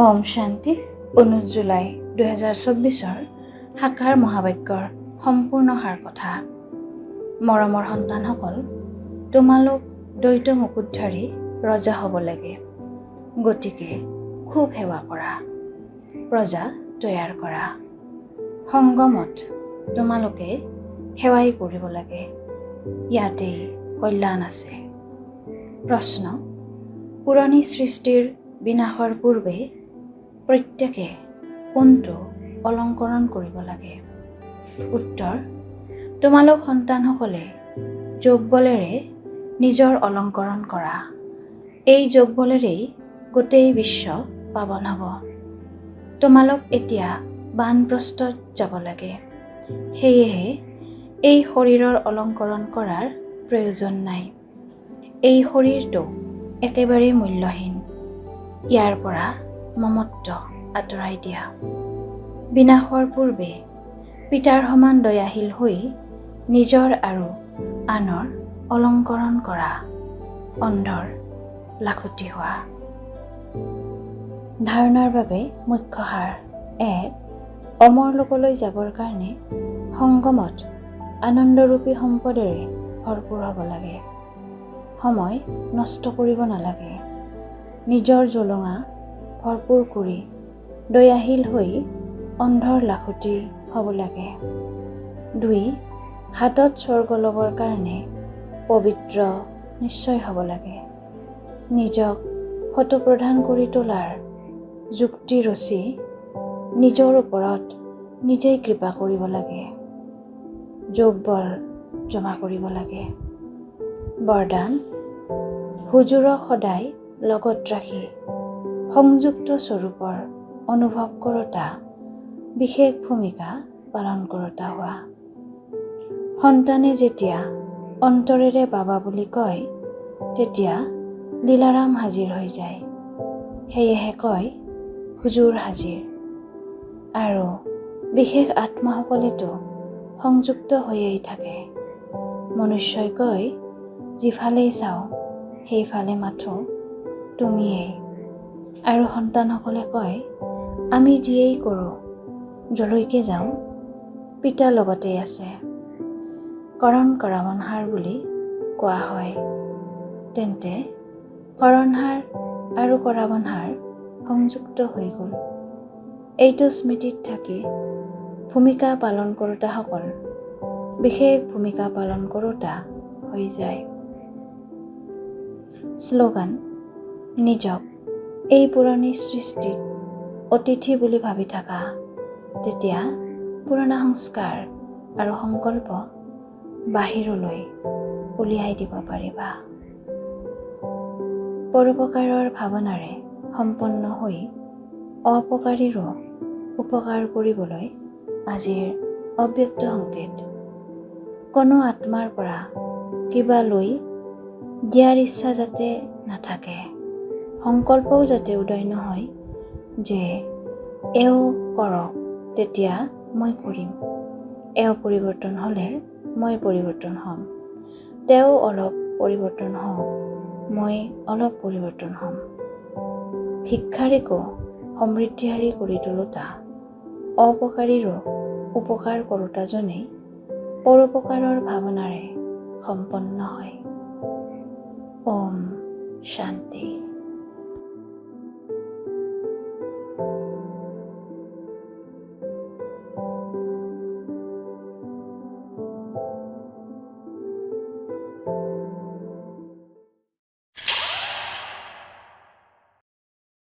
ওম শান্তি। 19 জুলাই 2024 সাকাৰ মহাবাক্যৰ সম্পূৰ্ণ সাৰ কথা। মৰমৰ সন্তানসকল, তোমালোক দ্বৈত মুকুটধাৰী ৰজা হ'ব লাগে। গতিকে খুব সেৱা কৰা, প্ৰজা তৈয়াৰ কৰা। সংগমত তোমালোকে সেৱাই কৰিব লাগে, ইয়াতেই কল্যাণ আছে। প্ৰশ্ন: পুৰণি সৃষ্টিৰ বিনাশৰ পূৰ্বে প্ৰত্যেকে কোনটো অলংকৰণ কৰিব লাগে? উত্তৰ: তোমালোক সন্তানসকলে যোগ বলেৰে নিজৰ অলংকৰণ কৰা। এই যোগ বলেৰেই গোটেই বিশ্ব পাৱন হ'ব। তোমালোক এতিয়া বানপ্ৰস্থত যাব লাগে। সেয়েহে এই শৰীৰৰ অলংকৰণ কৰাৰ প্ৰয়োজন নাই। এই শৰীৰটো একেবাৰে মূল্যহীন। ইয়াৰ পৰা মমত্ব আঁতৰাই দিয়া। বিনাশৰ পূৰ্বে পিতাৰ সমান দয়াশীল হৈ নিজৰ আৰু আনৰ অলংকৰণ কৰা। অন্ধৰ লাখুটি হোৱা। ধাৰণাৰ বাবে মুখ্য সাৰ: 1. অমৰ লোকলৈ যাবৰ কাৰণে সংগমত আনন্দৰূপী সম্পদেৰে ভৰপূৰ হ'ব লাগে। সময় নষ্ট কৰিব নালাগে। নিজৰ জোলঙা ভৰপূৰ কৰি দয়াশীল হৈ অন্ধৰ লাখুটি হ'ব লাগে। 2. হাতত স্বৰ্গ ল'বৰ কাৰণে পবিত্ৰ নিশ্চয় হ'ব লাগে। নিজক শতপ্ৰধান কৰি তোলাৰ যুক্তি ৰচি নিজৰ ওপৰত নিজেই কৃপা কৰিব লাগে। যোগ বল জমা কৰিব লাগে। বৰদান: হুজুৰক সদায় লগত ৰাখি সংযুক্ত স্বৰূপৰ অনুভৱ কৰোঁতা, বিশেষ ভূমিকা পালন কৰোঁতা হোৱা। সন্তানে যেতিয়া অন্তৰেৰে বাবা বুলি কয়, তেতিয়া লীলাৰাম হাজিৰ হৈ যায়। সেয়েহে কয়, হুজুৰ হাজিৰ। আৰু বিশেষ আত্মাসকলেতো সংযুক্ত হৈয়েই থাকে। মনুষ্যই কয়, যিফালেই চাওঁ সেইফালে মাথো তুমিয়েই। আৰু সন্তানসকলে কয়, আমি যিয়েই কৰোঁ, যলৈকে যাওঁ, পিতা লগতেই আছে। কৰণ কৰাবনহাৰ বুলি কোৱা হয়। তেন্তে কৰণহাৰ আৰু কৰাবনহাৰ সংযুক্ত হৈ গ'ল। এইটো স্মৃতিত থাকি ভূমিকা পালন কৰোঁতাসকল বিশেষ ভূমিকা পালন কৰোঁতা হৈ যায়। শ্লোগান: নিজক এই পুৰণি সৃষ্টিত অতিথি বুলি ভাবি থাকা। তেতিয়া পুৰণা সংস্কাৰ আৰু সংকল্প বাহিৰলৈ উলিয়াই দিব পাৰিবা। পৰোপকাৰৰ ভাৱনাৰে সম্পন্ন হৈ অপকাৰীৰো উপকাৰ কৰিবলৈ আজিৰ অব্যক্ত সংকেত। কোনো আত্মাৰ পৰা কিবা লৈ দিয়াৰ ইচ্ছা যাতে নাথাকে। সংকল্পও যাতে উদয় নহয় যে এওঁ কৰক, তেতিয়া মই কৰিম। এওঁ পৰিৱৰ্তন হ'লে মই পৰিৱৰ্তন হ'ম। তেওঁ অলপ পৰিৱৰ্তন হওক, মই অলপ পৰিৱৰ্তন হ'ম। ভিক্ষাৰীকো সমৃদ্ধিশালী কৰি তোলোতা, অপকাৰীৰো উপকাৰ কৰোতাজনেই পৰোপকাৰৰ ভাৱনাৰে সম্পন্ন হয়। ওম শান্তি।